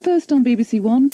First on BBC One.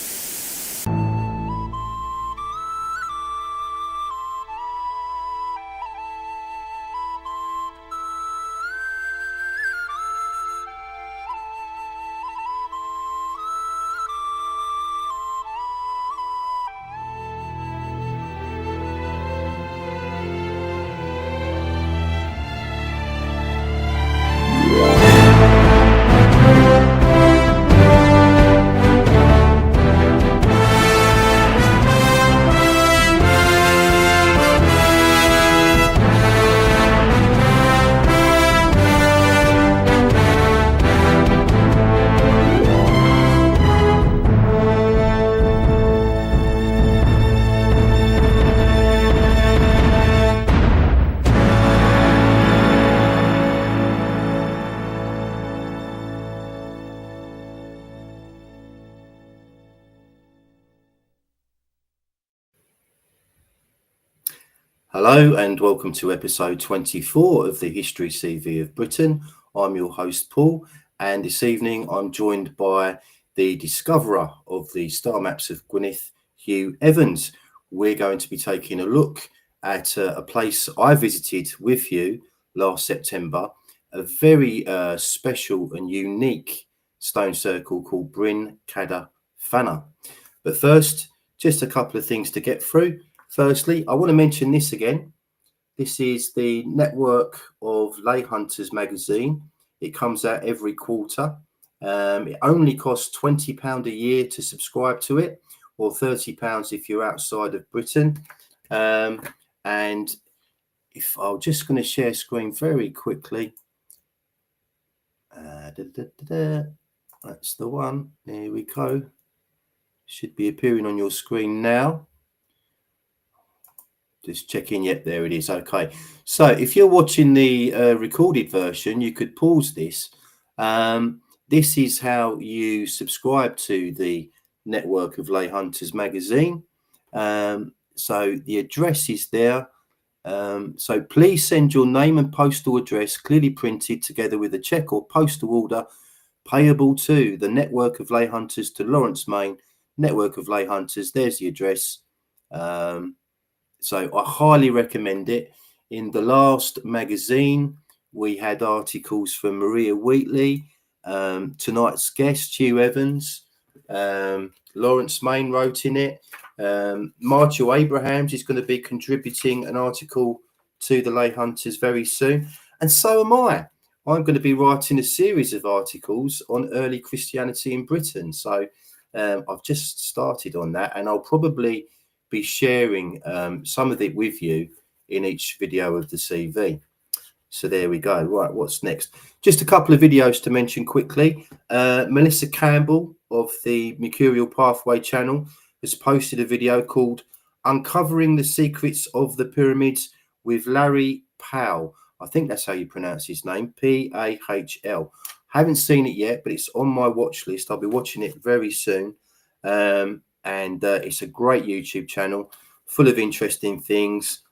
Hello and welcome to episode 24 of the History CV of Britain. I'm your host Paul, and this evening I'm joined by the discoverer of the Star Maps of Gwynedd, Hugh Evans. We're going to be taking a look at a place I visited with Hugh last September, a very special and unique stone circle called Brin Cader Faner. But first, just a couple of things to get through. Firstly, I want to mention this again. This is the network of Lay Hunters magazine. It comes out every quarter. It only costs £20 a year to subscribe to it, or £30 if you're outside of Britain. And if I'm just going to share screen very quickly. That's the one. There we go. Should be appearing on your screen now. Just checking. Yep, there it is. Okay, so if you're watching the recorded version, you could pause this. This is how you subscribe to the network of Lay Hunters magazine. So the address is there. So please send your name and postal address clearly printed together with a cheque or postal order payable to the network of Lay Hunters to Lawrence, Maine. Network of Lay Hunters. There's the address. So I highly recommend it. In the last magazine, we had articles from Maria Wheatley, tonight's guest, Hugh Evans, Lawrence Maine wrote in it. Marshall Abrahams is going to be contributing an article to the Lay Hunters very soon. And so am I. I'm going to be writing a series of articles on early Christianity in Britain. So I've just started on that, and I'll probably be sharing some of it with you in each video of the CV. So there we go. Right, what's next? Just a couple of videos to mention quickly. Melissa Campbell of the Mercurial Pathway channel has posted a video called Uncovering the Secrets of the Pyramids with Larry Powell. I think that's how you pronounce his name, P-A-H-L. Haven't seen it yet, but it's on my watch list. I'll be watching it very soon. And it's a great YouTube channel full of interesting things.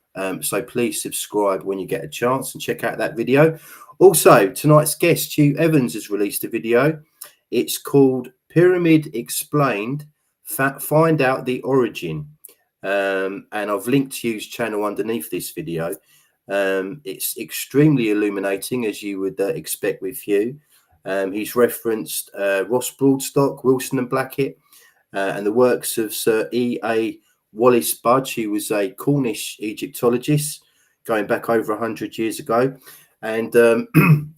So please subscribe when you get a chance and check out that video. Also, tonight's guest, Hugh Evans, has released a video. It's called Pyramid Explained, Find Out the Origin. And I've linked Hugh's channel underneath this video. It's extremely illuminating, as you would expect with Hugh. He's referenced Ross Broadstock, Wilson and Blackett, and the works of Sir E.A. Wallace Budge, who was a Cornish Egyptologist going back over 100 years ago. And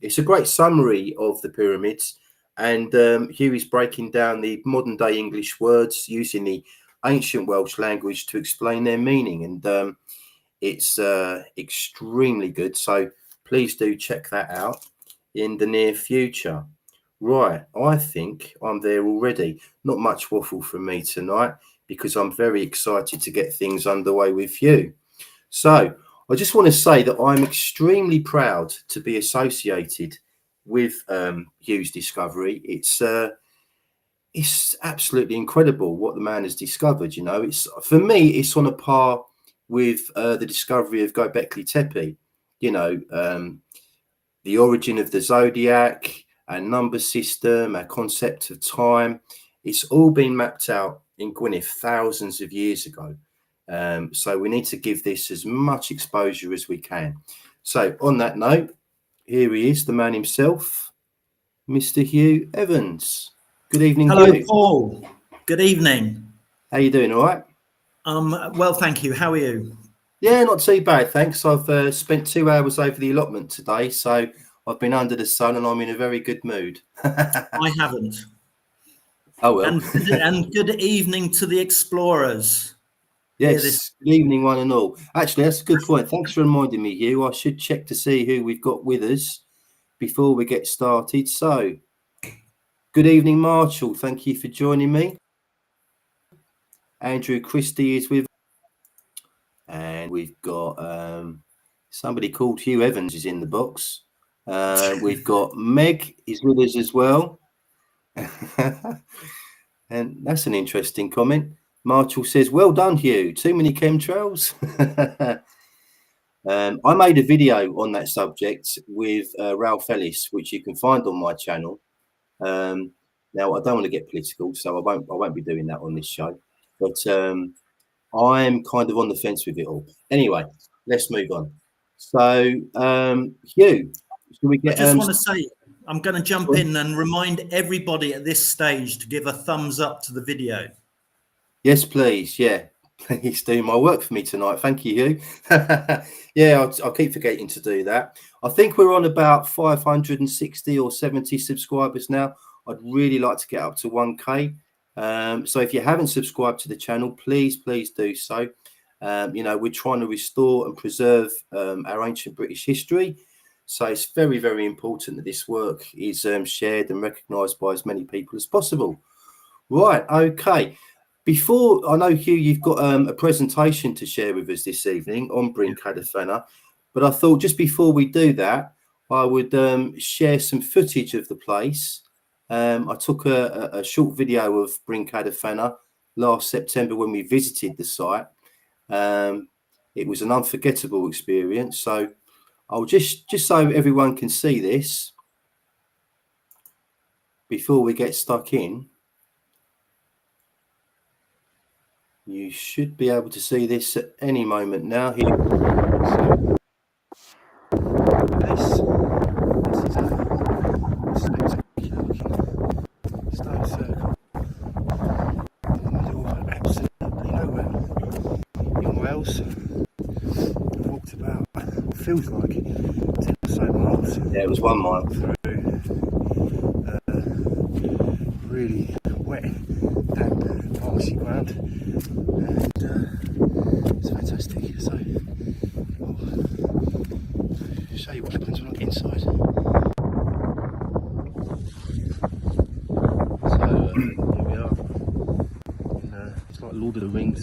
it's a great summary of the pyramids. And Hugh is breaking down the modern day English words using the ancient Welsh language to explain their meaning. And it's extremely good. So please do check that out in the near future. Right, I think I'm there already. Not much waffle from me tonight because I'm very excited to get things underway with you. So I just want to say that I'm extremely proud to be associated with Hugh's discovery. It's absolutely incredible what the man has discovered. You know, it's, for me, it's on a par with the discovery of Göbekli Tepe. You know, the origin of the zodiac, our number system, our concept of time. It's all been mapped out in Gwynedd thousands of years ago. So we need to give this as much exposure as we can. So on that note, here he is, the man himself, Mr. Hugh Evans. Good evening, Hello, Hugh. Paul. Good evening. How you doing? All right? Well, thank you. How are you? Yeah, not too bad, thanks. I've spent 2 hours over the allotment today, so I've been under the sun and I'm in a very good mood. I haven't. Oh, well. And good evening to the explorers. Yes, good evening, one and all. Actually, that's a good point. Thanks for reminding me, Hugh. I should check to see who we've got with us before we get started. So, good evening, Marshall. Thank you for joining me. Andrew Christie is with us. And we've got somebody called Hugh Evans is in the box. We've got Meg is with us as well. And that's an interesting comment. Marshall says, well done, Hugh. Too many chemtrails. I made a video on that subject with Ralph Ellis, which you can find on my channel. Now, I don't want to get political, so I won't be doing that on this show. But I'm kind of on the fence with it all. Anyway, let's move on. So, Hugh, should we get? I just want to say, I'm going to jump in and remind everybody at this stage to give a thumbs up to the video. Yes, please. Yeah, please do my work for me tonight. Thank you, Hugh. Yeah, I'll keep forgetting to do that. I think we're on about 560 or 70 subscribers now. I'd really like to get up to 1K. So if you haven't subscribed to the channel, please do so. You know, we're trying to restore and preserve our ancient British history. So it's very, very important that this work is shared and recognised by as many people as possible. Right, okay. Before, I know, Hugh, you've got a presentation to share with us this evening on Brin Cader Faner, but I thought just before we do that, I would share some footage of the place. I took a short video of Brin Cader Faner last September when we visited the site. It was an unforgettable experience. So I'll just so everyone can see this before we get stuck in. You should be able to see this at any moment now. Here. This is a spectacular looking stone circle in the middle of absolutely nowhere in Wales. I've walked about, feels like 10 or so miles. Yeah, it was 1 mile. Through really wet, damp, marshy ground. And it's fantastic. So I'll show you what happens when I get inside. So here we are. It's like Lord of the Rings.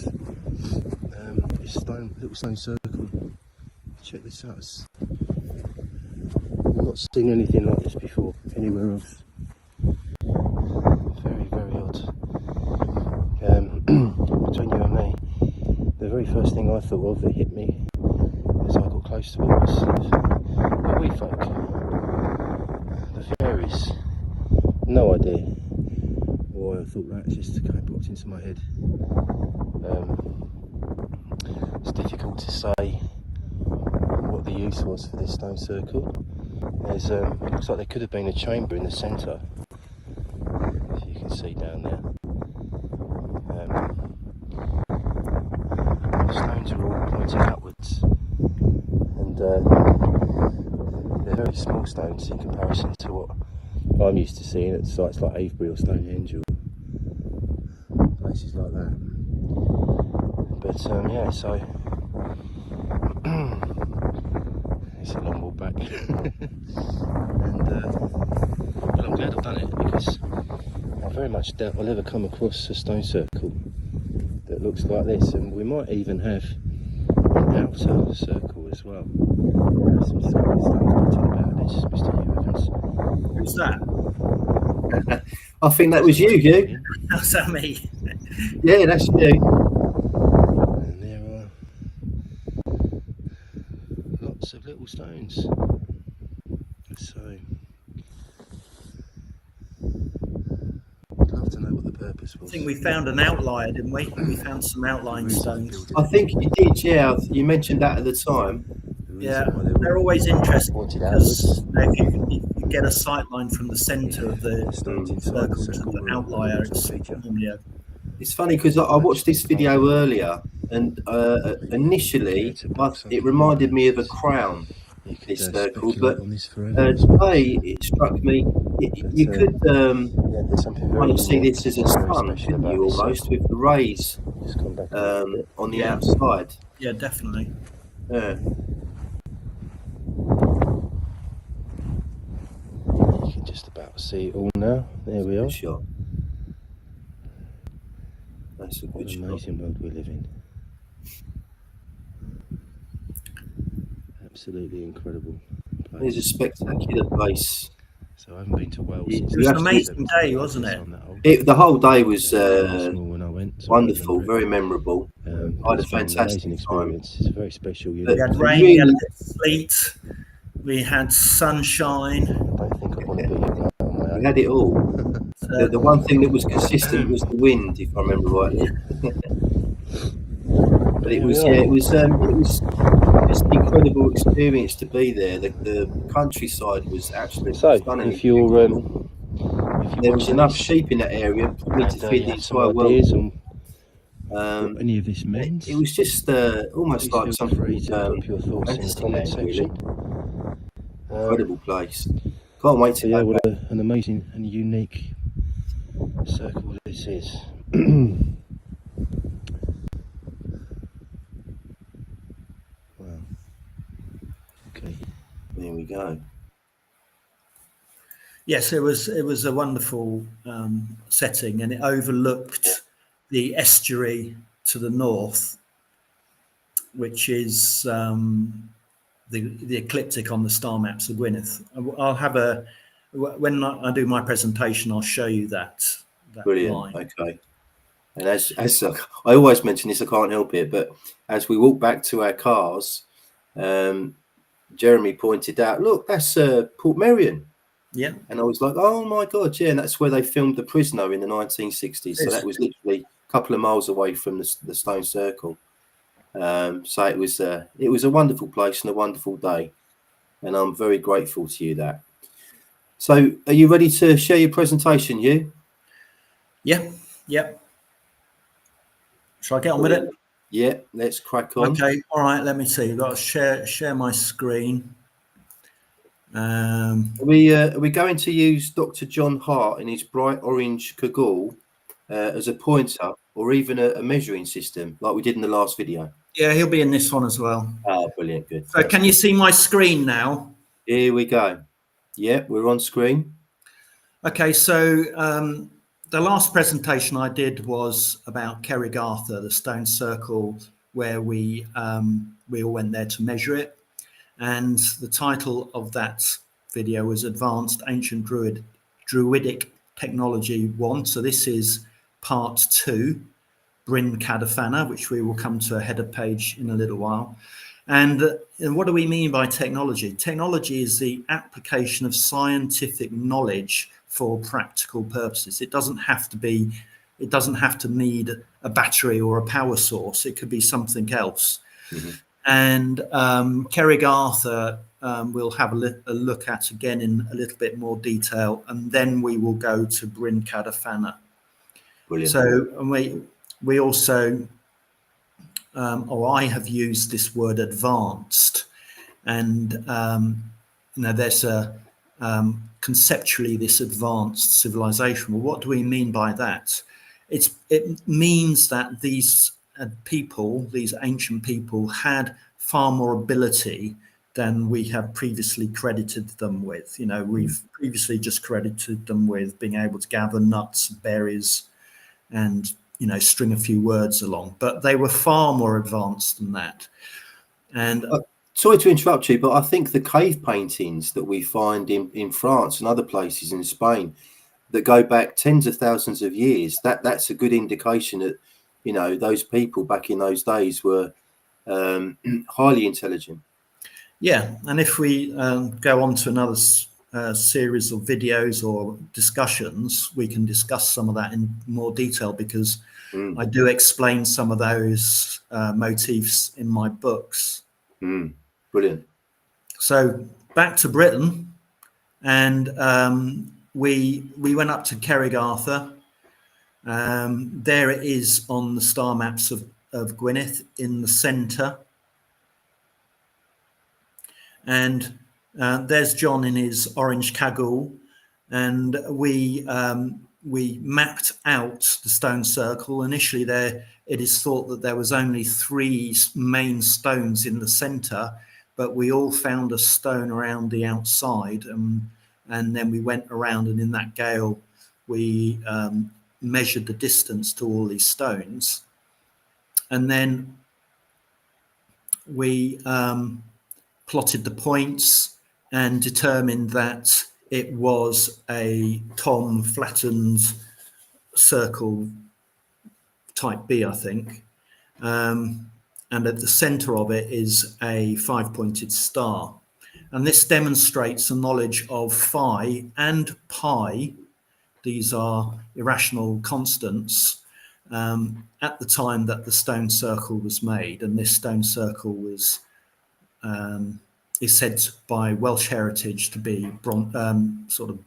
This little stone circle. Check this out. I've not seen anything like this before anywhere else. Very, very odd. Between you and me, the very first thing I thought of that hit me as I got close to it was the wee folk, the fairies. No idea why I thought that, just kind of popped into my head. It's difficult to say what the use was for this stone circle. There's it looks like there could have been a chamber in the centre, as you can see down there. The stones are all pointing upwards, and they're very small stones in comparison to what I'm used to seeing at sites like Avebury or Stonehenge or places like that. But yeah, so it's a long walk back. And but I'm glad I've done it, because I very much doubt I'll ever come across a stone circle that looks like this, and we might even have an outer circle as well. There's some stones putting about this, Mr. Hugh Evans. Who's that? I think that was you, Hugh. That's that me. Yeah, that's you. And there are lots of little stones. So I'd love to know what the purpose I think we found an outlier, didn't we? We found some outlying stones. I think you did, yeah. You mentioned that at the time. Yeah, they're always interesting because if you get a sight line from the centre of the circle to the outlier, it's normally a... It's funny because I watched this video earlier, and initially it reminded me of a crown, this circle, but today it struck me you could kind of see this as a sun, couldn't you, almost, with the rays on the outside. Yeah, definitely. Yeah. You can just about see it all now. There we are. Good shot. That's a good shot. Amazing world we live in. Absolutely incredible place. It's a spectacular place. So I haven't been to Wales since. It was an amazing day, wasn't it? The whole day was when I went, so wonderful, very memorable. I had a fantastic time. It's very special. We had rain, we had a bit of sleet, we had sunshine. I don't think I want to be like that on my own. We had it all. The one thing that was consistent was the wind, if I remember rightly. But it was just an incredible experience to be there. The countryside was absolutely stunning. If you're there was enough sheep in that area for me to feed the entire world. Any of this means? It was just almost like something. Put your thoughts in the comment section. Incredible place. Can't wait to go what back. an amazing and unique circle this is. Wow. Okay. There we go. Yes, it was a wonderful setting, and it overlooked the estuary to the north, which is the ecliptic on the Star Maps of Gwynedd. I'll have when I do my presentation, I'll show you that Brilliant. line. Okay. And as I always mention this, I can't help it, but as we walk back to our cars, Jeremy pointed out, look, that's Port Merion. Yeah. And I was like, oh my God, yeah, and that's where they filmed The Prisoner in the 1960s. So that was literally a couple of miles away from the Stone Circle. So it was a wonderful place and a wonderful day, and I'm very grateful to you that. So are you ready to share your presentation, Hugh? Yeah. Yep. Shall I get on with it? Yeah, let's crack on. Okay. All right. Let me see. I've got to share my screen. Are we going to use Dr. John Hart in his bright orange Kaggle as a pointer, or even a measuring system like we did in the last video? Yeah, he'll be in this one as well. Oh, brilliant. Good. So can you see my screen now? Here we go. Yeah, we're on screen. Okay, so the last presentation I did was about Cerrig Arthur, the stone circle where we all went there to measure it. And the title of that video was Advanced Ancient Druidic Technology 1. So this is part 2, Brin Cader Faner, which we will come to a header page in a little while. And what do we mean by technology? Technology is the application of scientific knowledge for practical purposes. It doesn't have to need a battery or a power source. It could be something else. Mm-hmm. And Cerrig Arthur we'll have a look at again in a little bit more detail, and then we will go to Brin Cader Faner. Brilliant. So we also, or I have used this word advanced, and there's a conceptually this advanced civilization. Well, what do we mean by that? It means that these these ancient people, had far more ability than we have previously credited them with. We've previously just credited them with being able to gather nuts, berries, and string a few words along, but they were far more advanced than that. And sorry to interrupt you, but I think the cave paintings that we find in France and other places in Spain that go back tens of thousands of years, that's a good indication that those people back in those days were highly intelligent. Yeah, and if we go on to another series of videos or discussions, we can discuss some of that in more detail, because I do explain some of those motifs in my books. Brilliant. So back to Britain, and we went up to Cerrig Arthur. There it is on the Star Maps of Gwynedd in the centre. And there's John in his orange cagoule, and we mapped out the stone circle. Initially, it is thought that there was only 3 main stones in the centre, but we all found a stone around the outside, and then we went around, and in that gale, we measured the distance to all these stones, and then we plotted the points and determined that it was a Tom flattened circle type B, I think. And at the center of it is a 5-pointed star. And this demonstrates a knowledge of phi and pi. These are irrational constants at the time that the stone circle was made. And this stone circle was is said by Welsh heritage to be sort of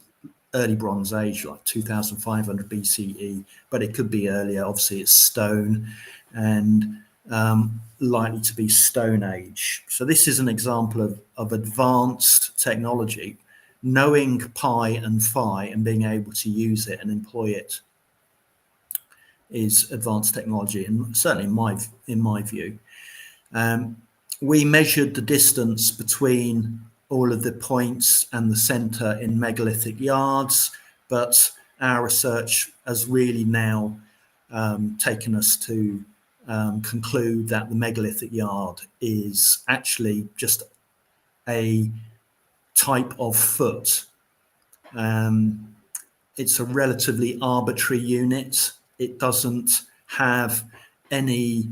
early Bronze Age, like 2500 BCE, but it could be earlier. Obviously, it's stone and likely to be Stone Age. So this is an example of advanced technology. Knowing pi and phi and being able to use it and employ it is advanced technology, and certainly in my view. We measured the distance between all of the points and the center in megalithic yards, but our research has really now taken us to conclude that the megalithic yard is actually just a type of foot. It's a relatively arbitrary unit. It doesn't have any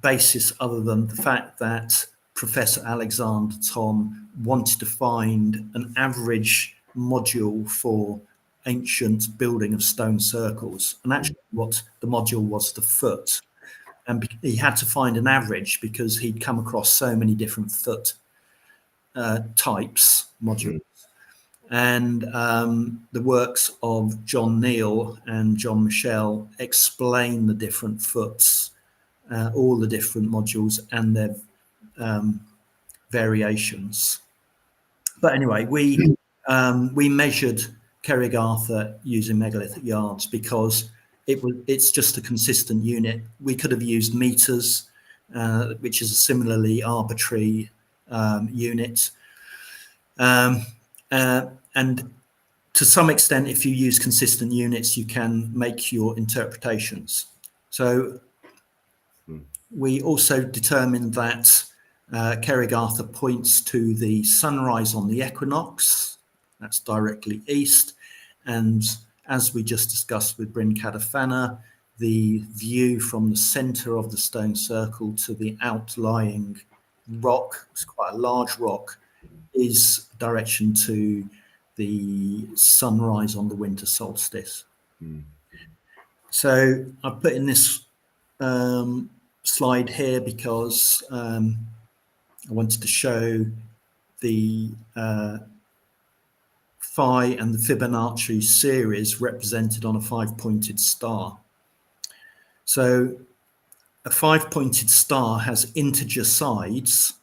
basis other than the fact that Professor Alexander Thom wanted to find an average module for ancient building of stone circles. And actually what the module was, the foot. And he had to find an average because he'd come across so many different foot types, modules. And the works of John Neal and John Michel explain the different foots, all the different modules and their variations. But anyway, we measured Cerrig Arthur using megalithic yards because it's just a consistent unit. We could have used meters, which is a similarly arbitrary unit. And to some extent, if you use consistent units, you can make your interpretations. So we also determined that Cerrig Arthur points to the sunrise on the equinox. That's directly east. And as we just discussed with Brin Cader Faner, the view from the center of the stone circle to the outlying rock, it's quite a large rock, is direction to the sunrise on the winter solstice. So I put in this slide here because I wanted to show the phi and the Fibonacci series represented on a 5-pointed star. So a 5-pointed star has integer sides,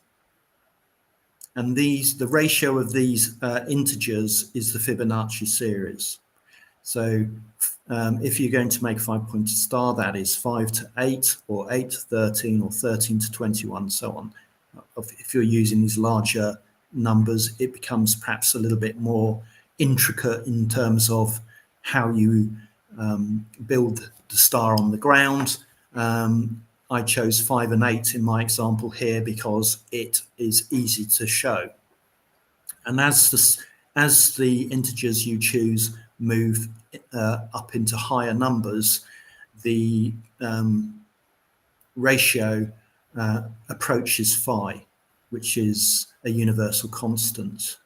and the ratio of these integers is the Fibonacci series. So if you're going to make a 5-pointed star, that is 5 to 8, or 8 to 13, or 13 to 21, so on. If you're using these larger numbers, it becomes perhaps a little bit more intricate in terms of how you build the star on the ground. I chose 5 and 8 in my example here because it is easy to show. And as the integers you choose move up into higher numbers, the ratio approaches phi, which is a universal constant.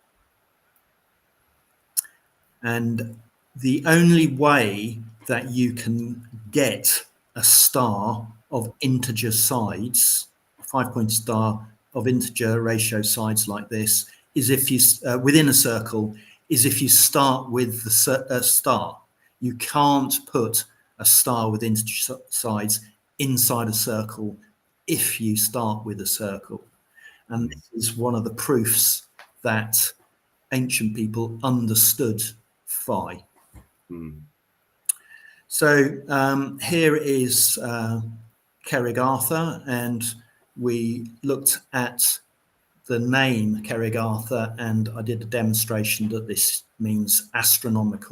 And the only way that you can get a star of integer sides, a 5-point star of integer ratio sides like this, is if you, within a circle, is if you start with the star. You can't put a star with integer sides inside a circle if you start with a circle. And this is one of the proofs that ancient people understood phi. So here is Cerrig Arthur, and we looked at the name Cerrig Arthur, and I did a demonstration that this means astronomer's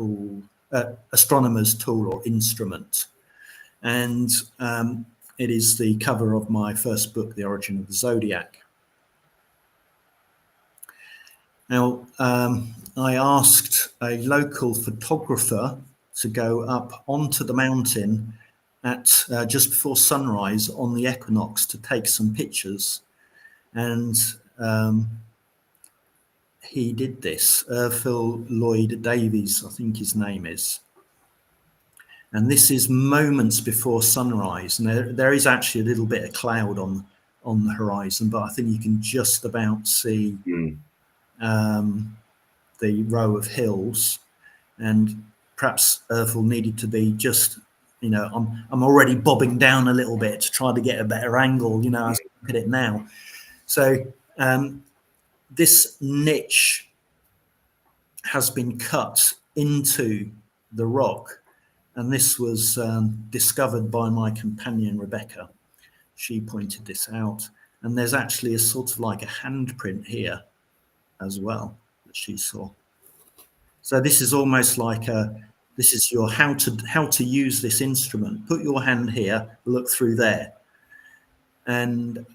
tool or instrument. And it is the cover of my first book, The Origin of the Zodiac. Now, I asked a local photographer to go up onto the mountain at just before sunrise on the equinox to take some pictures. And he did this, Phil Lloyd Davies, I think his name is. And this is moments before sunrise. And there is actually a little bit of cloud on the horizon, but I think you can just about see the row of hills. And perhaps Erfel needed to be just, you know, I'm already bobbing down a little bit to try to get a better angle, you know, as I look at it now. So this niche has been cut into the rock, and this was discovered by my companion Rebecca. She pointed this out, and there's actually a sort of like a handprint here as well that she saw. So this is almost like this is your how to use this instrument. Put your hand here, look through there. And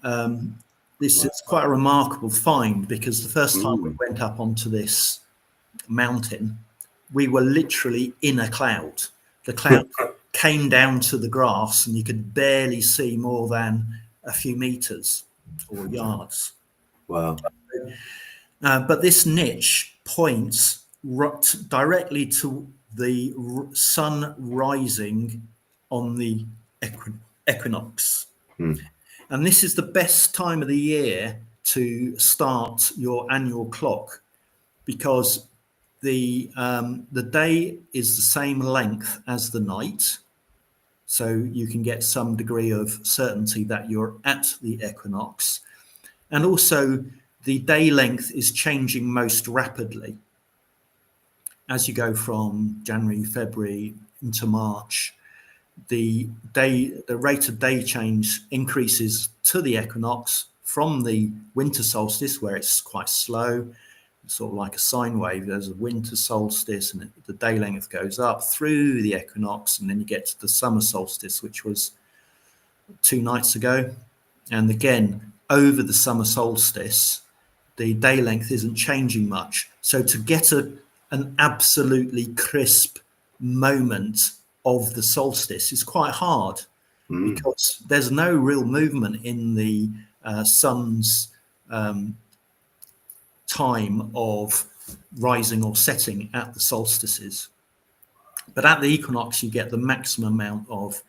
this is quite a remarkable find, because the first time we went up onto this mountain, we were literally in a cloud. The cloud came down to the grass and you could barely see more than a few meters or yards. Wow. But this niche points directly to the sun rising on the equinox. And this is the best time of the year to start your annual clock, because the day is the same length as the night, so you can get some degree of certainty that you're at the equinox. And also the day length is changing most rapidly as you go from January, February into March. The rate of day change increases to the equinox from the winter solstice, where it's quite slow, sort of like a sine wave. There's a winter solstice and the day length goes up through the equinox, and then you get to the summer solstice, which was 2 nights ago. And again, over the summer solstice, the day length isn't changing much. So to get an absolutely crisp moment of the solstice is quite hard, because there's no real movement in the sun's time of rising or setting at the solstices. But at the equinox, you get the maximum amount of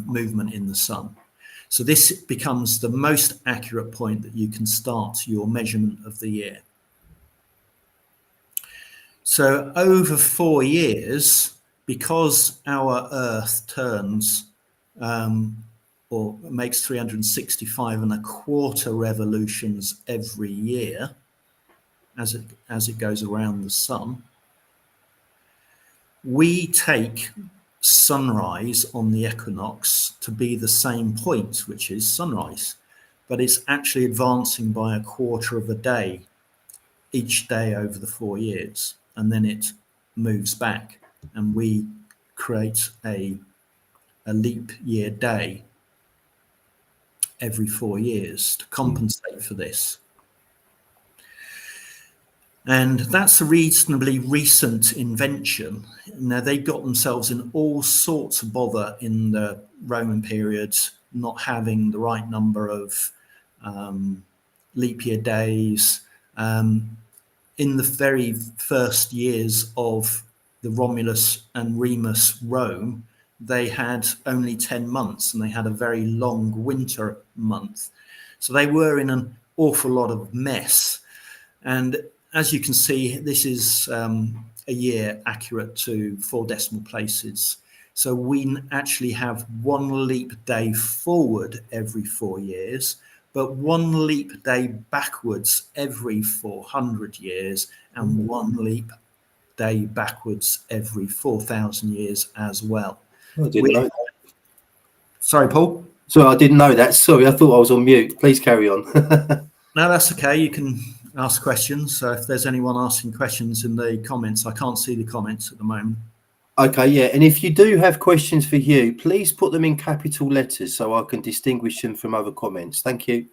movement in the sun. So this becomes the most accurate point that you can start your measurement of the year. So over 4 years, because our Earth turns or makes 365.25 revolutions every year as it goes around the sun, we take sunrise on the equinox to be the same point, which is sunrise, but it's actually advancing by 1/4 of a day each day over the 4 years, and then it moves back, and we create a leap year day every 4 years to compensate for this. And that's a reasonably recent invention. Now, they got themselves in all sorts of bother in the Roman period, not having the right number of leap year days. in the very first years of the Romulus and Remus Rome, they had only 10 months and they had a very long winter month. So they were in an awful lot of mess. And as you can see, this is a year accurate to 4 decimal places. So we actually have 1 leap day forward every 4 years, but 1 leap day backwards every 400 years, and 1 leap day backwards every 4,000 years as well. I didn't know that. Sorry, Paul? Sorry, I didn't know that. Sorry, I thought I was on mute. Please carry on. No, that's okay. You can ask questions. So if there's anyone asking questions in the comments, I can't see the comments at the moment. Okay, yeah. And if you do have questions for Hugh, please put them in capital letters so I can distinguish them from other comments. Thank you.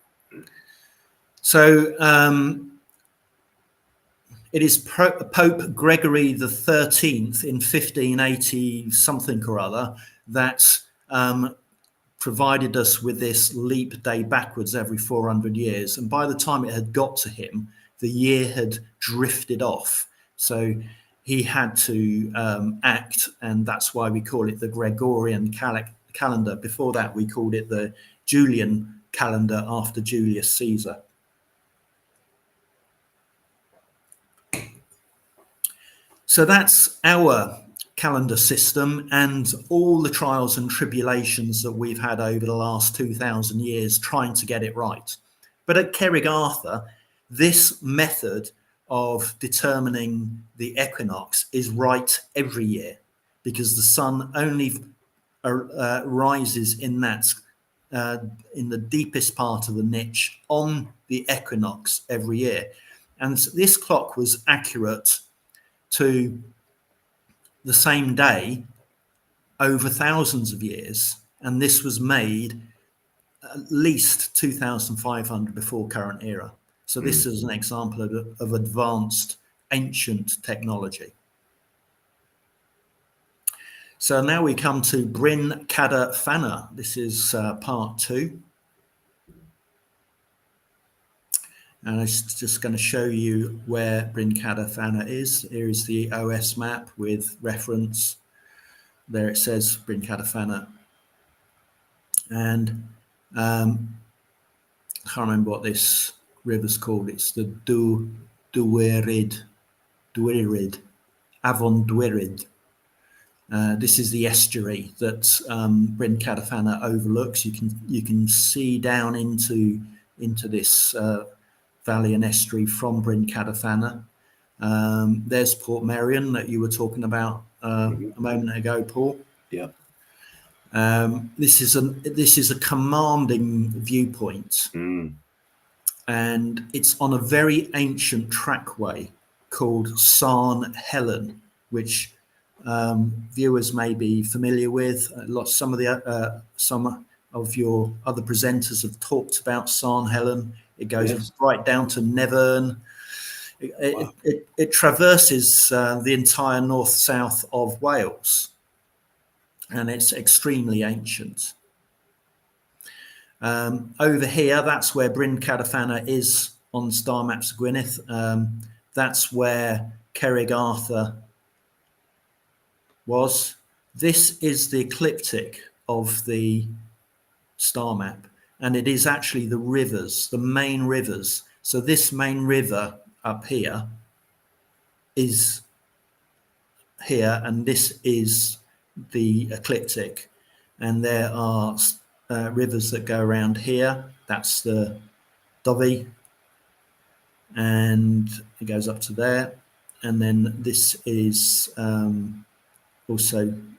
So it is Pope Gregory the 13th in 1580 something or other that provided us with this leap day backwards every 400 years. And by the time it had got to him, the year had drifted off. So he had to act, and that's why we call it the Gregorian calendar. Before that, we called it the Julian calendar after Julius Caesar. So that's our calendar system and all the trials and tribulations that we've had over the last 2,000 years trying to get it right. But at Cerrig Arthur, this method of determining the equinox is right every year, because the sun only rises in that in the deepest part of the niche on the equinox every year. And this clock was accurate to the same day over thousands of years, and this was made at least 2,500 before current era. So this is an example of advanced ancient technology. So now we come to Brin Cader Faner. This is part 2. And I'm just going to show you where Brin Cader Faner is. Here is the OS map with reference. There it says Bryn Cader Faner. And I can't remember what this river's called. It's the Duirid, Avon Duirid. This is the estuary that Bryn Cader Faner overlooks. You can see down into this valley and estuary from Bryn Cader Faner. There's Port Merion that you were talking about a moment ago, Paul. Yeah. This is a commanding viewpoint, and it's on a very ancient trackway called Sarn Helen, which viewers may be familiar with. Some of your other presenters have talked about Sarn Helen. It goes right down to Nevern. It traverses the entire north-south of Wales, and it's extremely ancient. Over here, that's where Bryn Cader Faner is on Star Maps of Gwynedd. That's where Cerrig Arthur was. This is the ecliptic of the star map, and it is actually the rivers, the main rivers. So this main river up here is here, and this is the ecliptic, and there are rivers that go around here. That's the Dovey, and it goes up to there, and then this is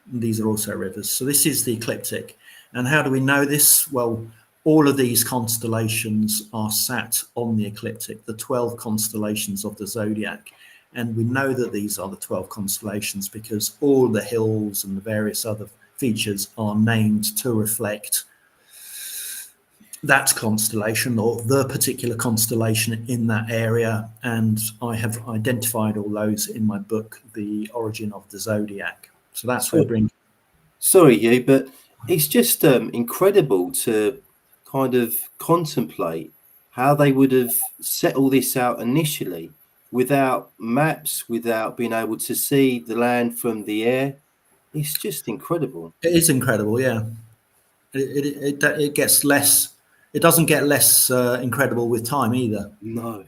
these are also rivers. So this is the ecliptic. And how do we know this? Well, all of these constellations are sat on the ecliptic, the 12 constellations of the zodiac. And we know that these are the 12 constellations because all the hills and the various other features are named to reflect that constellation or the particular constellation in that area. And I have identified all those in my book, The Origin of the Zodiac. So that's where Brin. Sorry, Hugh, but it's just incredible to kind of contemplate how they would have set all this out initially. without maps, without being able to see the land from the air. It's just incredible. It is incredible, yeah. It gets less. It doesn't get less incredible with time either. No.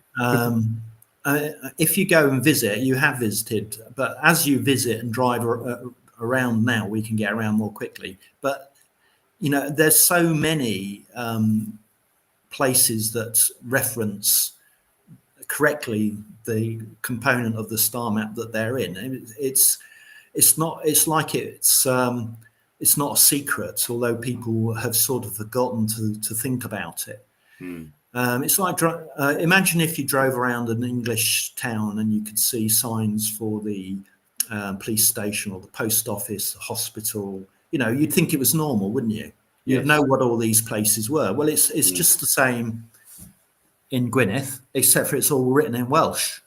If you go and visit, you have visited, but as you visit and drive around now, we can get around more quickly. But you know, there's so many places that reference correctly the component of the star map that they're in. It's not a secret, although people have sort of forgotten to think about it. It's like imagine if you drove around an English town and you could see signs for the police station or the post office, the hospital. You know, you'd think it was normal, wouldn't you? You'd know what all these places were. Well, it's just the same in Gwynedd, except for it's all written in Welsh.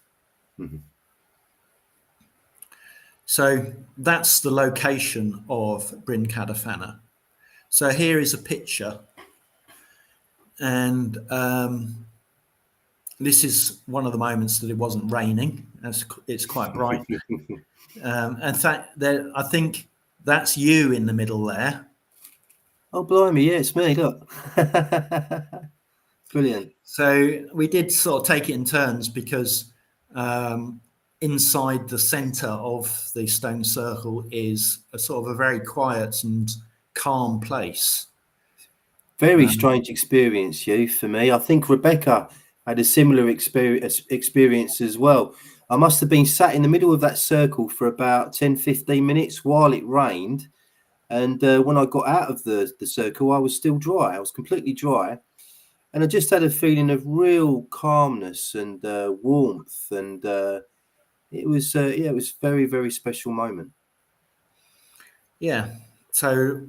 So that's the location of Brin Cader Faner. So here is a picture, and this is one of the moments that it wasn't raining. It's quite bright. In fact, I think that's you in the middle there. Oh, blimey, yeah, it's me, look. Brilliant. So we did sort of take it in turns because inside the centre of the stone circle is a sort of a very quiet and calm place. Very strange experience, Hugh, for me. I think Rebecca had a similar experience as well. I must have been sat in the middle of that circle for about 10-15 minutes while it rained. And when I got out of the circle, I was still dry. I was completely dry. And I just had a feeling of real calmness and warmth. And it was a very, very special moment. Yeah. So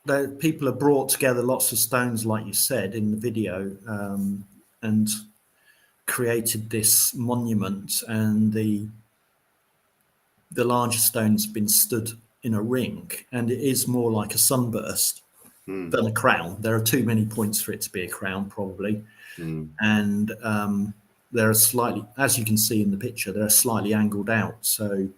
the people have brought together lots of stones, like you said in the video, and created this monument. And the larger stone's been stood in a ring, and it is more like a sunburst than a crown. There are too many points for it to be a crown, probably. And they're slightly, as you can see in the picture, they're slightly angled out. So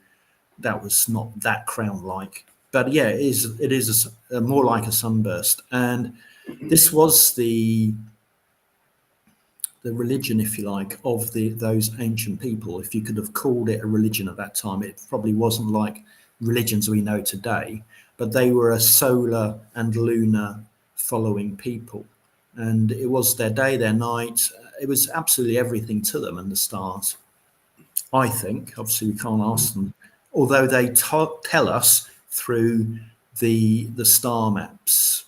that was not that crown-like. But yeah, it is more like a sunburst. And this was the religion, if you like, of those ancient people. If you could have called it a religion at that time, it probably wasn't like religions we know today, but they were a solar and lunar following people. And it was their day, their night. It was absolutely everything to them, and the stars, I think. Obviously, we can't ask them, although they tell us through the star maps.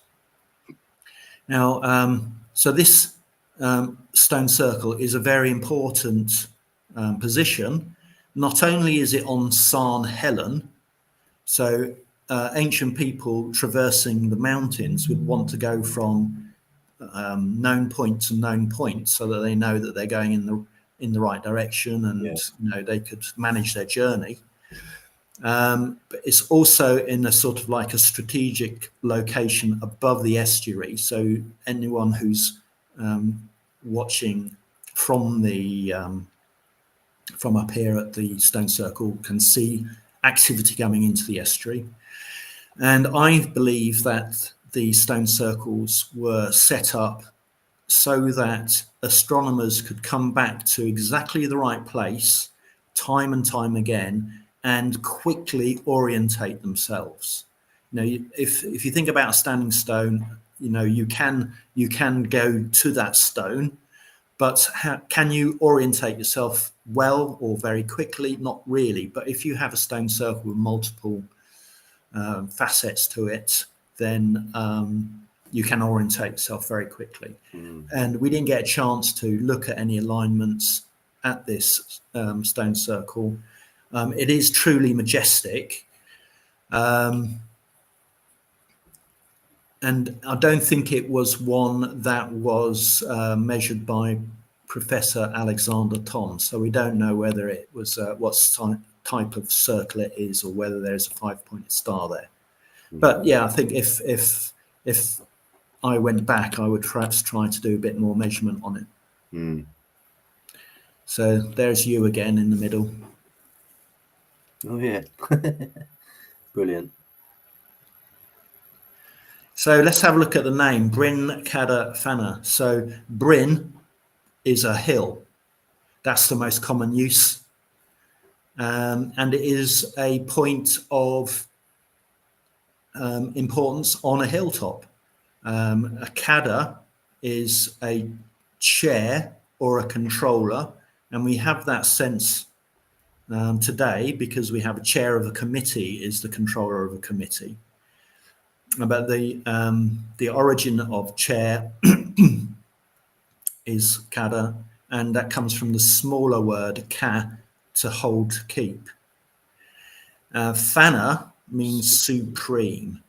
Now, so this stone circle is a very important position. Not only is it on San Helen, so ancient people traversing the mountains would want to go from known point to known point, so that they know that they're going in the right direction, and you know, they could manage their journey. But it's also in a sort of like a strategic location above the estuary, so anyone who's watching from the from up here at the stone circle can see activity coming into the estuary. And I believe that the stone circles were set up so that astronomers could come back to exactly the right place time and time again and quickly orientate themselves. You know, if you think about a standing stone, you know, you can go to that stone, but can you orientate yourself well or very quickly? Not really. But if you have a stone circle with multiple facets to it, then you can orientate yourself very quickly. And we didn't get a chance to look at any alignments at this stone circle. It is truly majestic. And I don't think it was one that was measured by Professor Alexander Thom. So we don't know whether it was what type of circle it is, or whether there's a 5-pointed star there. But yeah, I think if I went back, I would perhaps try to do a bit more measurement on it. So there's you again in the middle. Oh yeah, brilliant. So let's have a look at the name, Brin Cader Faner. So Bryn is a hill. That's the most common use. And it is a point of importance on a hilltop. A cadder is a chair or a controller, and we have that sense today because we have a chair of a committee is the controller of a committee. But the origin of chair is cadder, and that comes from the smaller word ca, to hold, to keep. Faner means supreme.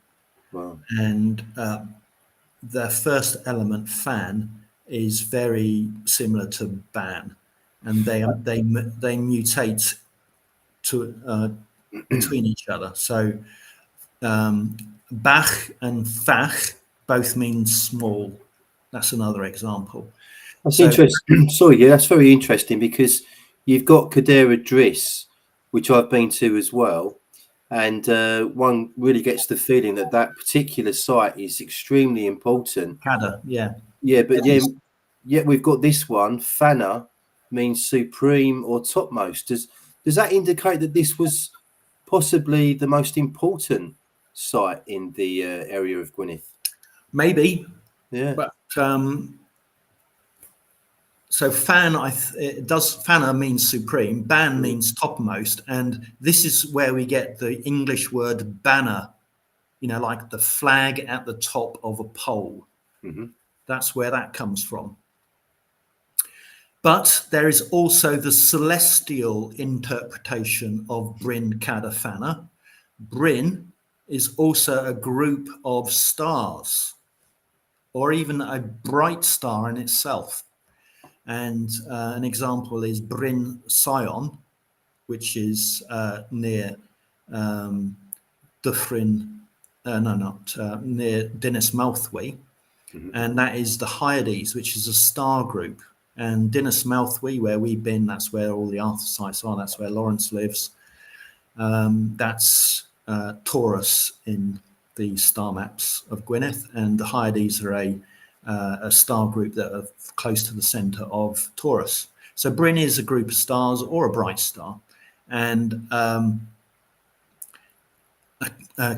Wow. And the first element, fan, is very similar to ban, and they mutate to between each other. So bach and fach both mean small. That's another example. That's interesting. Sorry, yeah, that's very interesting because you've got Cader Idris, which I've been to as well, and one really gets the feeling that that particular site is extremely important. Cadder, yeah. Yeah, but yet we've got this one. Faner means supreme or topmost. Does that indicate that this was possibly the most important site in the area of Gwynedd? Maybe. Yeah. But so fan, it does. Faner means supreme. Ban means topmost, and this is where we get the English word banner. You know, like the flag at the top of a pole. Mm-hmm. That's where that comes from. But there is also the celestial interpretation of Brin Cader Faner. Bryn is also a group of stars, or even a bright star in itself. And an example is Bryn Sion, which is near Dyffryn, near Dinas Mawddwy. Mm-hmm. And that is the Hyades, which is a star group. And Dinas Mawddwy, where we've been, that's where all the arthosites are. That's where Lawrence lives. That's Taurus in the Star Maps of Gwynedd, and the Hyades are a star group that are close to the center of Taurus. So Bryn is a group of stars or a bright star, and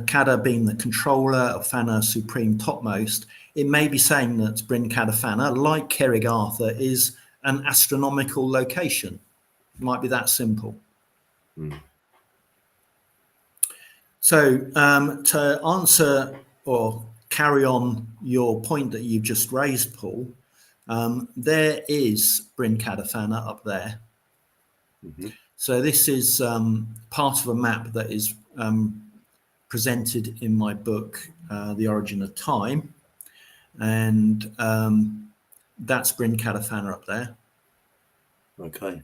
Cader being the controller, of Faner supreme topmost, it may be saying that Bryn Cader Faner, like Cerrig Arthur, is an astronomical location. It might be that simple. Mm. So to answer or carry on your point that you've just raised, Paul, there is Bryn Cader Faner up there. Mm-hmm. So this is part of a map that is presented in my book, The Origin of Time. And that's Bryn Cader Faner up there. Okay.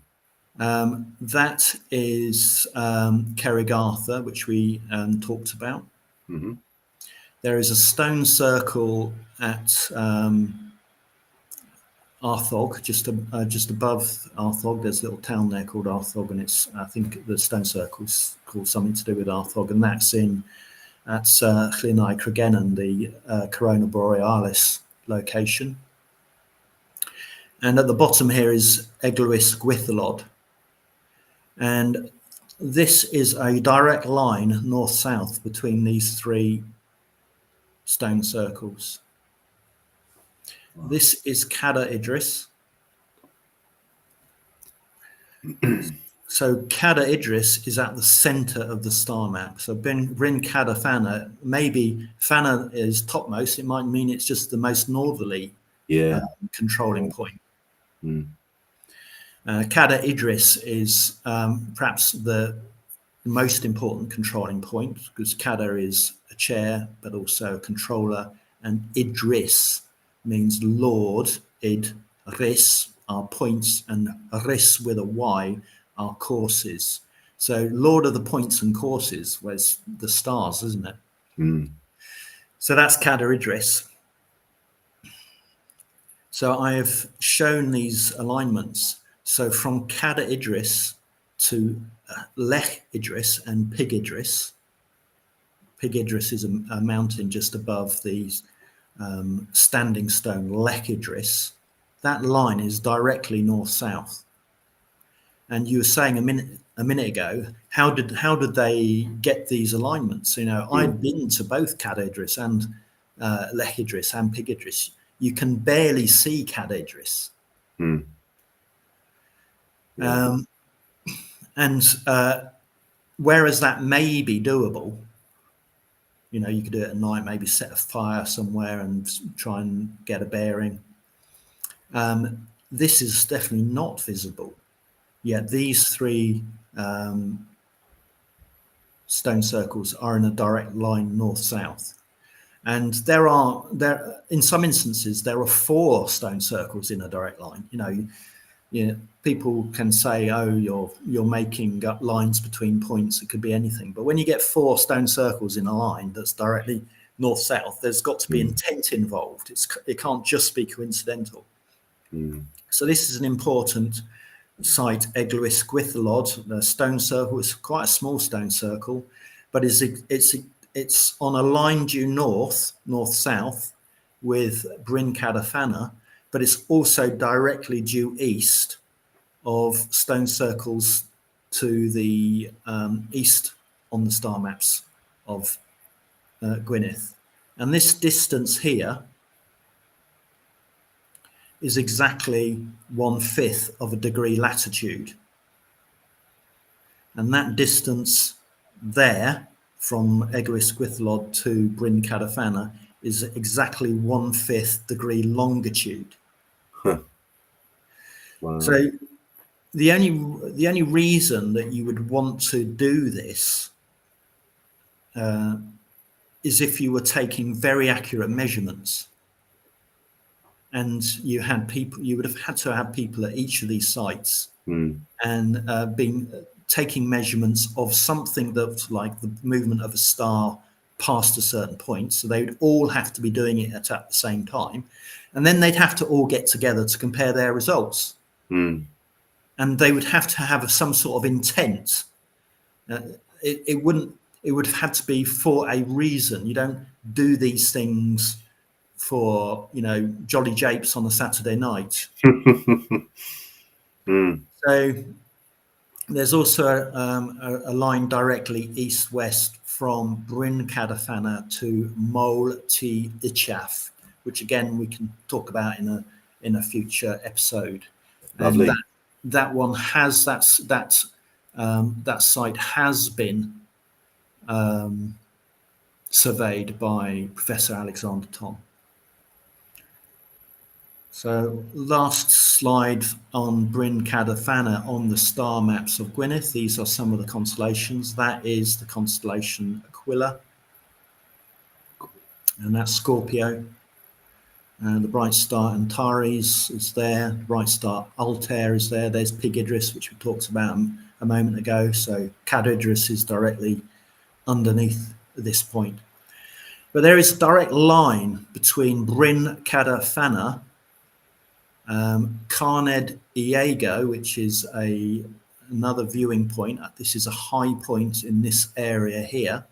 That is Cerrig Arthur, which we talked about. Mm-hmm. There is a stone circle at Arthog, just above Arthog. There's a little town there called Arthog, and I think the stone circle's called something to do with Arthog, and that's Llynau Cregennan, the Corona Borealis location. And at the bottom here is Eglwys Gwythalod. And this is a direct line north-south between these three stone circles. Wow. This is Cader Idris. So Cader Idris is at the center of the star map. So Brin Cader Faner, maybe Faner is topmost. It might mean it's just the most northerly controlling point. Mm. Cader Idris is perhaps the most important controlling point, because Cader is a chair, but also a controller, and Idris means Lord. Ris are points, and Ris with a Y are courses. So Lord of the points and courses, where's the stars, isn't it? Mm. So that's Cader Idris. So I have shown these alignments So from Cader Idris to Lech Idris and Pig Idris. Pig Idris is a mountain just above the standing stone Lech Idris. That line is directly north-south. And you were saying a minute ago, how did they get these alignments? I'd been to both Cader Idris and Lech Idris and Pig Idris. You can barely see Cader Idris. And whereas that may be doable, you could do it at night, maybe set a fire somewhere and try and get a bearing. This is definitely not visible. Yet these three stone circles are in a direct line north-south. And in some instances, there are 4 stone circles in a direct line. People can say, oh, you're making up lines between points. It could be anything. But when you get 4 stone circles in a line that's directly north-south, there's got to be intent involved. It can't just be coincidental. So this is an important site, Eglwys Gwynedd. The stone circle is quite a small stone circle, but it's on a line due north-south with Brin Cader Faner, but it's also directly due east of stone circles to the east on the star maps of Gwynedd. And this distance here is exactly 1/5 of a degree latitude. And that distance there from Eglwys Gwynedd to Brin Cader Faner is exactly 1/5 degree longitude. Wow. So the only reason that you would want to do this is if you were taking very accurate measurements. And you would have had to have people at each of these sites and taking measurements of something that's like the movement of a star past a certain point. So they would all have to be doing it at the same time. And then they'd have to all get together to compare their results. And they would have to have some sort of intent. It would have had to be for a reason. You don't do these things for jolly japes on a Saturday night. So there's also a line directly east-west from Bryn Cader Faner to Mol T Ichaf, which again we can talk about in a future episode. Lovely. And that one has that site has been surveyed by Professor Alexander Thom. So last slide on Bryn Cader Faner on the star maps of Gwynedd. These are some of the constellations. That is the constellation Aquila, and that's Scorpio. And the bright star Antares is there. The bright star Altair is there. There's Pig Idris, which we talked about a moment ago. So Cader Idris is directly underneath this point. But there is a direct line between Bryn Cader Faner, Carned Iago, which is another viewing point. This is a high point in this area here,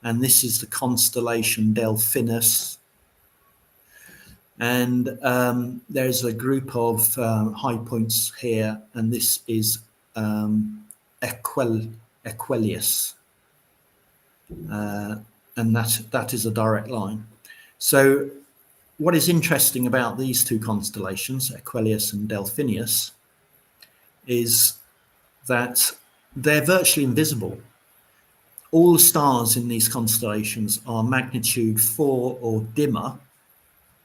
and this is the constellation Delphinus. And there's a group of high points here, and this is Aquelius, and that is a direct line. So what is interesting about these two constellations, Aquelius and Delphinius, is that they're virtually invisible. All the stars in these constellations are magnitude 4 or dimmer,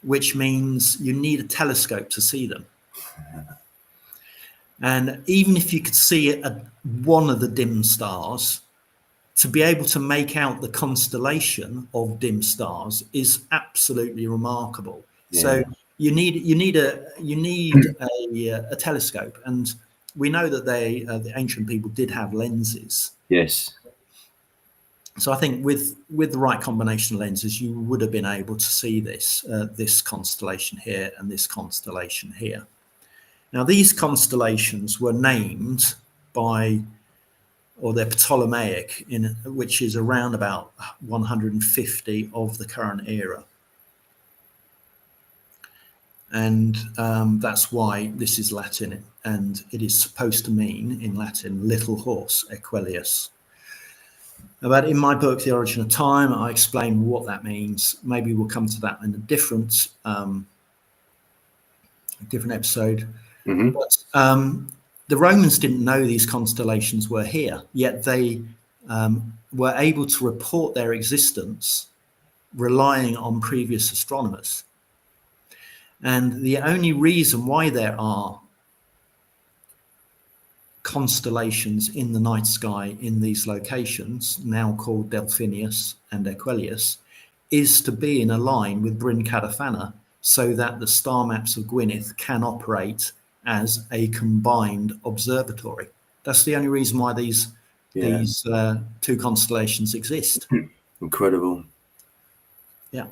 which means you need a telescope to see them. And even if you could see one of the dim stars, to be able to make out the constellation of dim stars is absolutely remarkable. Yeah. So you need a telescope, and we know that the ancient people did have lenses. Yes. So I think with the right combination of lenses, you would have been able to see this constellation here and this constellation here. Now, these constellations were named by, or they're Ptolemaic, which is around about 150 of the current era. And that's why this is Latin, and it is supposed to mean, in Latin, little horse, equelius. But in my book, The Origin of Time, I explain what that means. Maybe we'll come to that in a different episode. Mm-hmm. But the Romans didn't know these constellations were here, yet they were able to report their existence relying on previous astronomers. And the only reason why there are constellations in the night sky in these locations, now called Delphinius and Equelius, is to be in a line with Bryn Cader Faner, so that the Star Maps of Gwynedd can operate as a combined observatory. That's the only reason why these two constellations exist. Incredible. Yeah.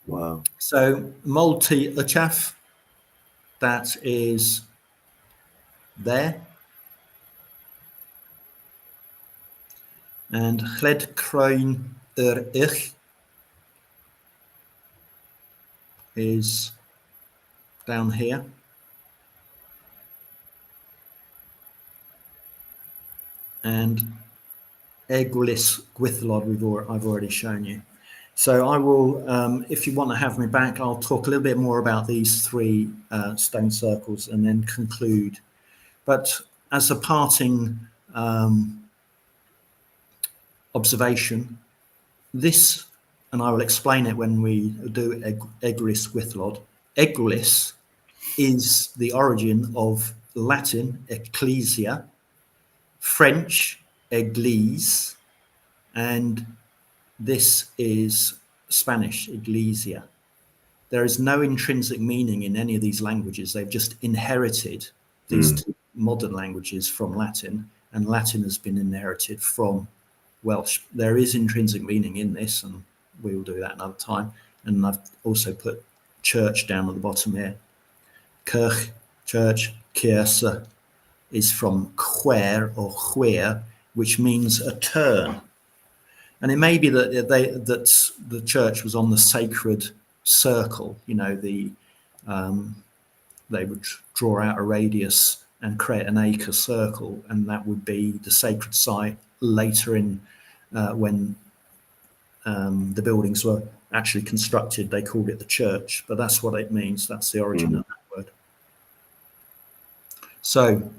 Wow. So Multi Uchaf, that is there. And Gled Kruin Ich is down here. And Eglis Gwithlod I've already shown you. So I will, if you want to have me back, I'll talk a little bit more about these three stone circles and then conclude. But as a parting observation, this, and I will explain it when we do Eglis Gwithlod. Eglis is the origin of Latin ecclesia, French église, and this is Spanish iglesia. There is no intrinsic meaning in any of these languages. They've just inherited these two modern languages from Latin, and Latin has been inherited from Welsh. There is intrinsic meaning in this, and we will do that another time. And I've also put church down at the bottom here. Kirch, church, Kirche is from quer or queer, which means a turn. And it may be that that the church was on the sacred circle. You know, they would draw out a radius and create an acre circle, and that would be the sacred site. Later in when the buildings were actually constructed, they called it the church, but that's what it means. That's the origin of that word. So,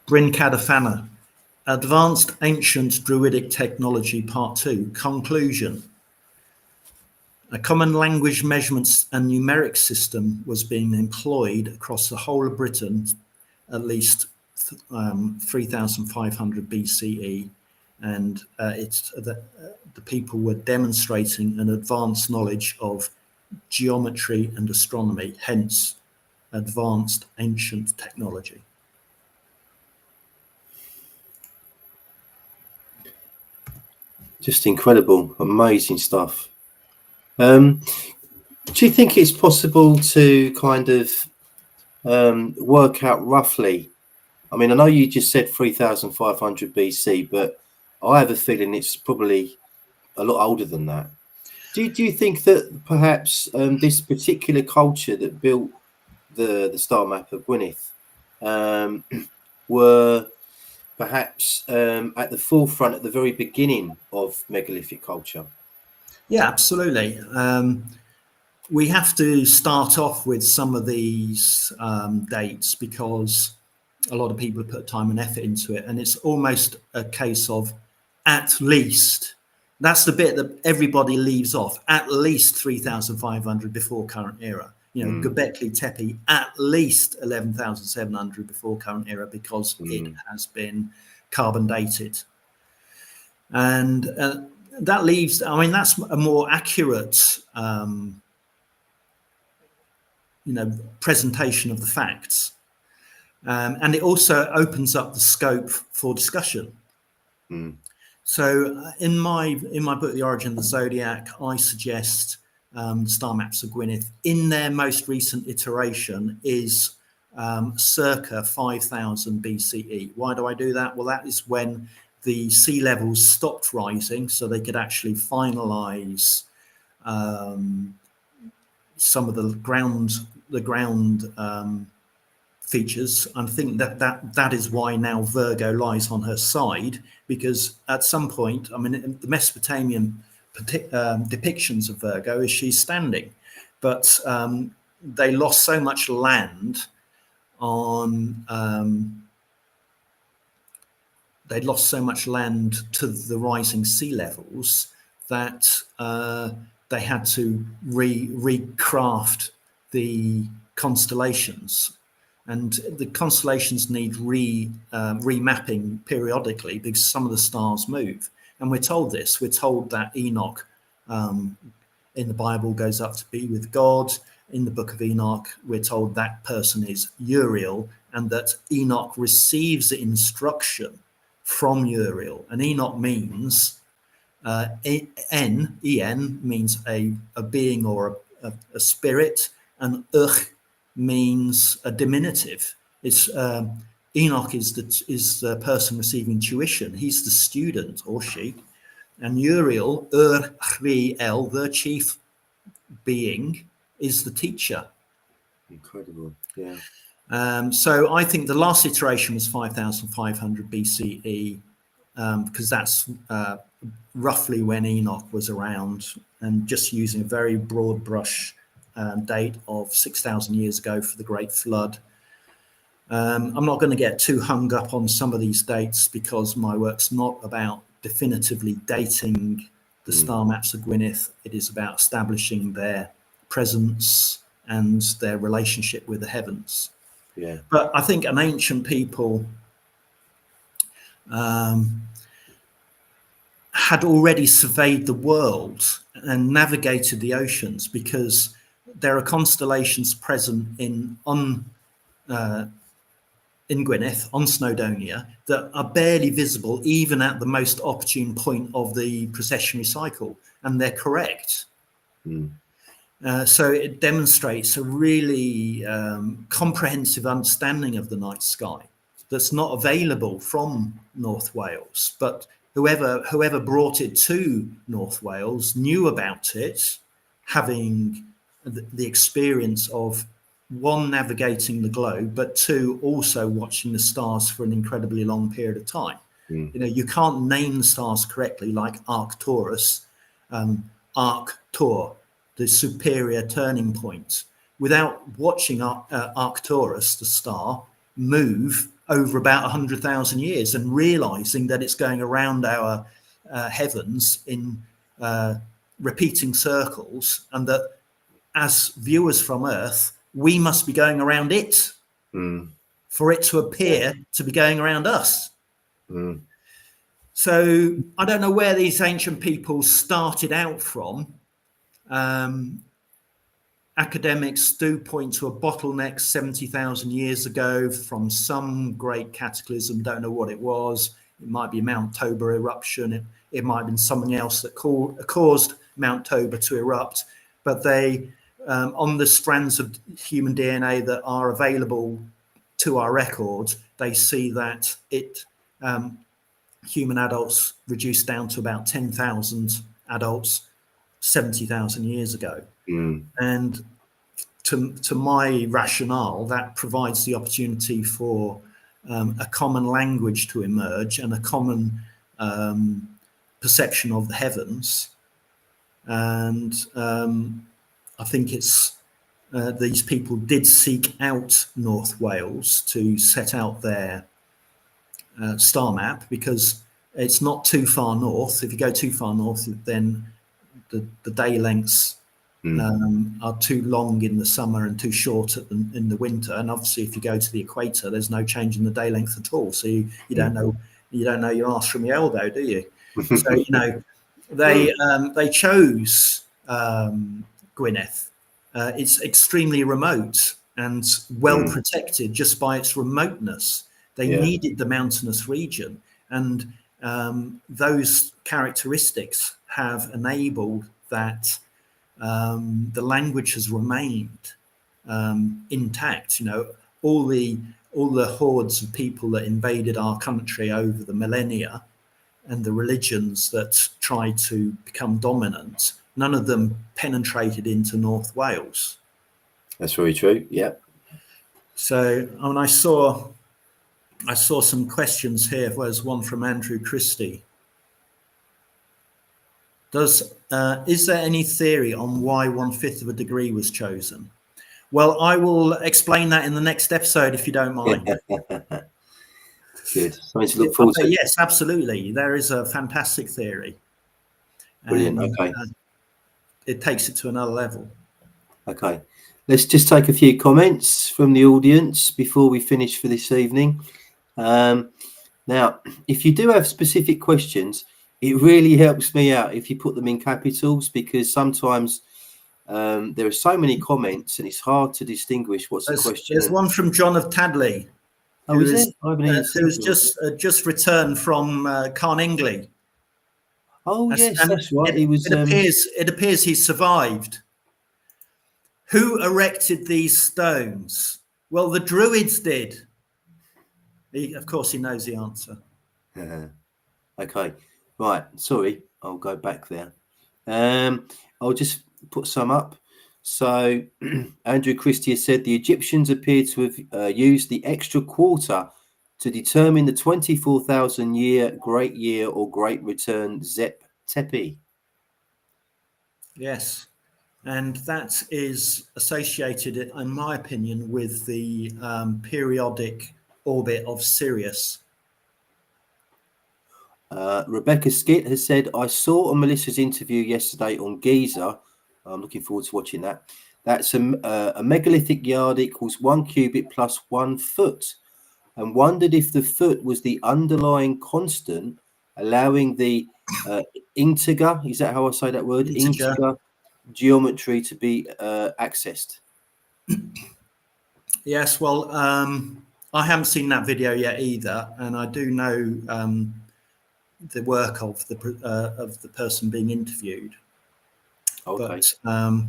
Brin Cader Faner, Advanced Ancient Druidic Technology, Part 2, Conclusion. A common language measurements and numeric system was being employed across the whole of Britain at least 3,500 BCE, and the people were demonstrating an advanced knowledge of geometry and astronomy, hence advanced ancient technology. Just incredible, amazing stuff. Do you think it's possible to kind of work out roughly? I mean, I know you just said 3,500 BC, but I have a feeling it's probably a lot older than that. Do you think that perhaps this particular culture that built the Star Map of Gwynedd were perhaps at the forefront at the very beginning of megalithic culture? Yeah, absolutely. We have to start off with some of these dates because a lot of people have put time and effort into it, and it's almost a case of at least. That's the bit that everybody leaves off. At least 3,500 before current era. You know, Göbekli Tepe, at least 11,700 before current era, because it has been carbon dated. And that leaves, I mean, that's a more accurate, presentation of the facts. And it also opens up the scope for discussion. So in my book, The Origin of the Zodiac, I suggest Star Maps of Gwynedd in their most recent iteration is circa 5000 BCE. Why do I do that? Well, that is when the sea levels stopped rising, so they could actually finalize some of the ground features. I think that is why now Virgo lies on her side, because at some point, I mean, in the Mesopotamian depictions of Virgo is she's standing, but they lost so much land on they lost so much land to the rising sea levels that they had to recraft the constellations, and the constellations need remapping periodically because some of the stars move. And we're told this. We're told that Enoch in the Bible goes up to be with God. In the book of Enoch, we're told that person is Uriel, and that Enoch receives instruction from Uriel. And Enoch means En means a being or a spirit, and means a diminutive. It's Enoch is the person receiving tuition. He's the student, or she, and Uriel, Uriel, the chief being, is the teacher. Incredible, yeah. So I think the last iteration was 5500 BCE, because that's roughly when Enoch was around, and just using a very broad brush date of 6,000 years ago for the Great Flood. I'm not going to get too hung up on some of these dates because my work's not about definitively dating the Star Maps of Gwynedd. It is about establishing their presence and their relationship with the heavens. Yeah. But I think an ancient people had already surveyed the world and navigated the oceans, because there are constellations present in Gwynedd, on Snowdonia, that are barely visible even at the most opportune point of the precessionary cycle, and they're correct. So it demonstrates a really comprehensive understanding of the night sky that's not available from North Wales, but whoever brought it to North Wales knew about it, having the experience of, one, navigating the globe, but two, also watching the stars for an incredibly long period of time. You know, you can't name the stars correctly, like Arcturus, Arctur, the superior turning point, without watching Arcturus, the star, move over about 100,000 years and realizing that it's going around our heavens in repeating circles, and that as viewers from Earth, we must be going around it for it to appear to be going around us. So I don't know where these ancient people started out from. Academics do point to a bottleneck 70,000 years ago from some great cataclysm. Don't know what it was. It might be Mount Toba eruption. It might have been something else that caused Mount Toba to erupt. But they, on the strands of human DNA that are available to our records, they see that human adults reduced down to about 10,000 adults 70,000 years ago. And to my rationale, that provides the opportunity for a common language to emerge and a common perception of the heavens. And I think it's these people did seek out North Wales to set out their star map, because it's not too far north. If you go too far north, then the day lengths are too long in the summer and too short in the winter. And obviously, if you go to the equator, there's no change in the day length at all. So you don't know your arse from your elbow, do you? So you know they chose Gwynedd. It's extremely remote and well protected just by its remoteness. They needed the mountainous region, and those characteristics have enabled that the language has remained intact. You know, all the hordes of people that invaded our country over the millennia and the religions that tried to become dominant, none of them penetrated into North Wales. That's very true. Yeah. So when I saw some questions here. There's one from Andrew Christie. Is there any theory on why 1/5 of a degree was chosen? Well, I will explain that in the next episode if you don't mind. Good. Something to look forward to. Yes, absolutely. There is a fantastic theory. Brilliant. And, okay. It takes it to another level. Okay. Let's just take a few comments from the audience before we finish for this evening. Now, if you do have specific questions, it really helps me out if you put them in capitals, because sometimes there are so many comments and it's hard to distinguish what's the question. There's one from John of Tadley. Oh, is it? I haven't even seen who's just returned from Carningley. Oh, yes, that's right. It appears he survived. Who erected these stones? Well, the Druids did. Of course, he knows the answer. Okay, right. Sorry, I'll go back there. I'll just put some up. So, Andrew Christie has said the Egyptians appear to have used the extra quarter to determine the 24,000 year great year or great return Zep Tepi. Yes, and that is associated, in my opinion, with the periodic orbit of Sirius. Rebecca Skitt has said, I saw on Melissa's interview yesterday on Giza. I'm looking forward to watching that. That's a megalithic yard equals 1 cubit plus 1 foot, and wondered if the foot was the underlying constant allowing the integer, is that how I say that word? Integer geometry to be accessed. Yes, well, I haven't seen that video yet either, and I do know the work of the person being interviewed. Okay. But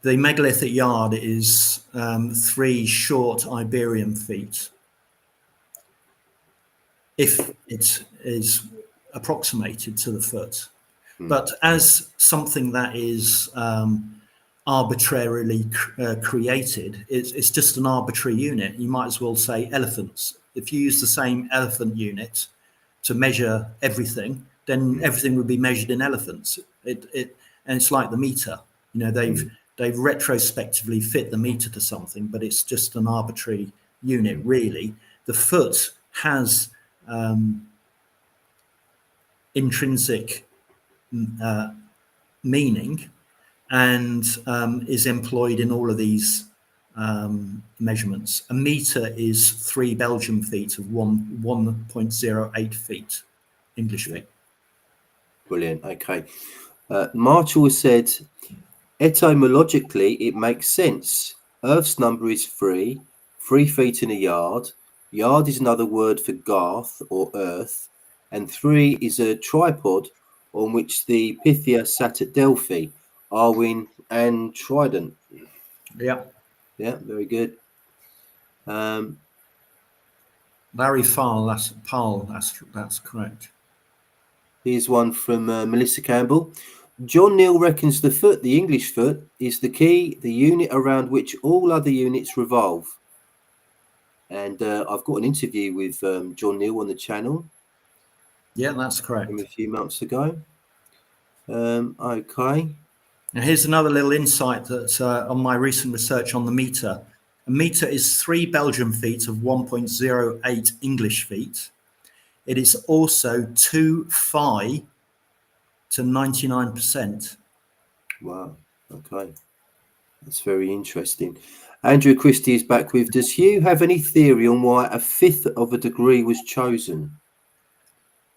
the megalithic yard is 3 short Iberian feet, if it is approximated to the foot. But as something that is arbitrarily created, it's just an arbitrary unit. You might as well say elephants. If you use the same elephant unit to measure everything, then everything would be measured in elephants. And it's like the meter. You know, they've retrospectively fit the meter to something, but it's just an arbitrary unit, really. The foot has intrinsic meaning and is employed in all of these measurements. A meter is 3 Belgian feet of 1.08 feet, English feet. Brilliant. Okay. Marshall has said, etymologically, it makes sense. Earth's number is 3 feet in a yard. Yard is another word for garth or earth, and 3 is a tripod on which the Pythia sat at Delphi, Arwen and Trident. Yeah. Yeah, very good. Larry Farl, that's correct. Here's one from Melissa Campbell. John Neal reckons the foot, the English foot, is the key, the unit around which all other units revolve. And I've got an interview with John Neal on the channel. Yeah, that's correct. From a few months ago. Okay. And here's another little insight that's on my recent research on the meter. A meter is 3 Belgian feet of 1.08 English feet. It is also 2 phi to 99%. Wow. Okay. That's very interesting. Andrew Christie is back with, does Hugh have any theory on why 1/5 of a degree was chosen?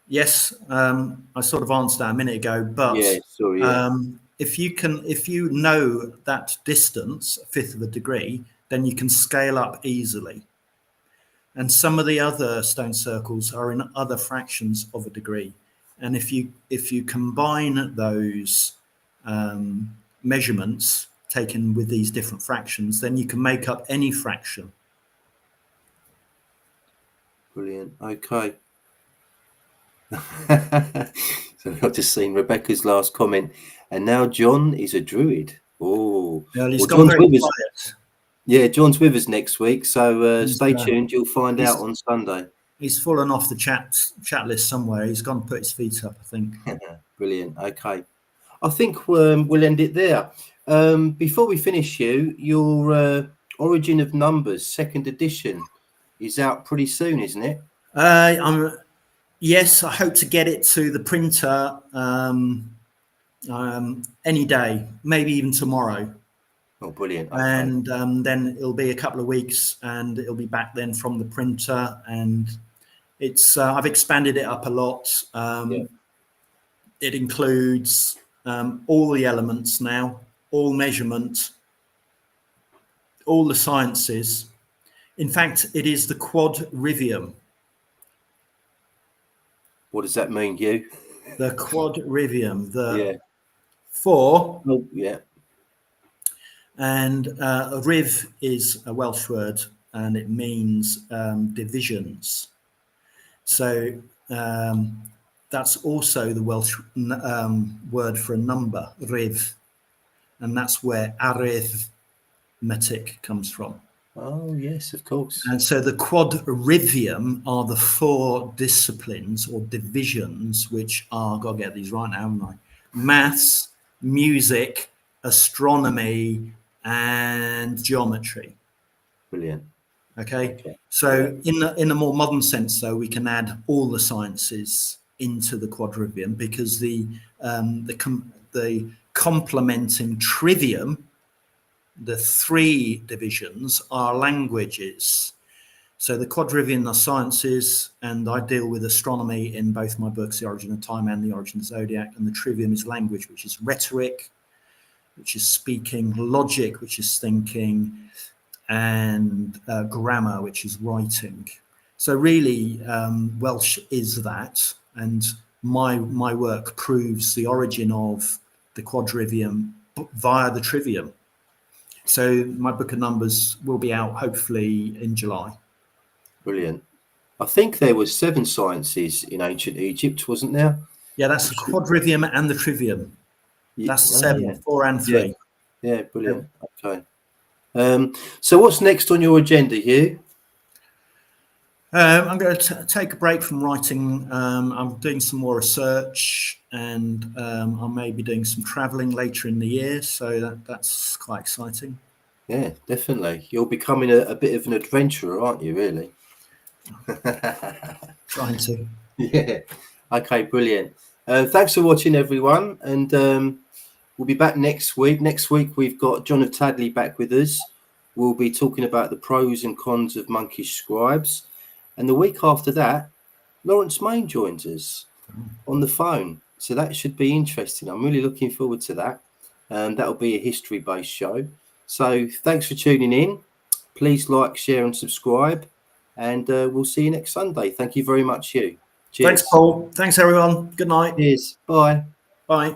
Yes, I sort of answered that a minute ago, but yeah, sorry, yeah. If you know that distance, 1/5 of a degree, then you can scale up easily. And some of the other stone circles are in other fractions of a degree. And if you combine those measurements taken with these different fractions, then you can make up any fraction. Brilliant. Okay. So I've just seen Rebecca's last comment, and now John is a druid. Oh, Well, he's well, gone John's very with us. quiet. Yeah, John's with us next week, so He's, stay tuned. You'll find he's- out on Sunday. He's fallen off the chat list somewhere. He's gone and put his feet up, I think. Brilliant. Okay, I think we'll end it there. Before we finish, your Origin of Numbers second edition is out pretty soon, isn't it? Yes, I hope to get it to the printer any day, maybe even tomorrow. Oh, brilliant. Okay. And then it'll be a couple of weeks and it'll be back then from the printer. And it's I've expanded it up a lot. Yeah. It includes all the elements now, all measurement, all the sciences. In fact, it is the quadrivium. What does that mean, Hugh? The quadrivium, the Yeah. 4. Oh, yeah. And riv is a Welsh word, and it means divisions. So that's also the Welsh word for a number, riv, and that's where arithmetic comes from. Oh, yes, of course. And so the quadrivium are the 4 disciplines or divisions, which are, got to get these right now, haven't I? Maths, music, astronomy, and geometry. Brilliant. Okay. So in the more modern sense, though, we can add all the sciences into the quadrivium because the complementing trivium, the 3 divisions, are languages. So the quadrivium are sciences, and I deal with astronomy in both my books, The Origin of Time and The Origin of the Zodiac. And the trivium is language, which is rhetoric, which is speaking, logic, which is thinking, and grammar, which is writing. So really, Welsh is that, and my work proves the origin of the quadrivium via the trivium. So my book of numbers will be out hopefully in July. Brilliant. I think there was 7 sciences in ancient Egypt, wasn't there? Yeah, that's the quadrivium and the trivium. That's 7, yeah. 4 and 3. Yeah, brilliant. Okay. So what's next on your agenda, Hugh? I'm going to take a break from writing. I'm doing some more research, and I may be doing some traveling later in the year. So that's quite exciting. Yeah, definitely. You're becoming a bit of an adventurer, aren't you, really? Trying to. Yeah. Okay, brilliant. Thanks for watching, everyone. And we'll be back next week. Next week, we've got John of Tadley back with us. We'll be talking about the pros and cons of monkish scribes. And the week after that, Lawrence Main joins us on the phone. So that should be interesting. I'm really looking forward to that. That'll be a history-based show. So thanks for tuning in. Please like, share and subscribe. And we'll see you next Sunday. Thank you very much, Hugh. Cheers. Thanks, Paul. Thanks, everyone. Good night. Cheers. Bye. Bye.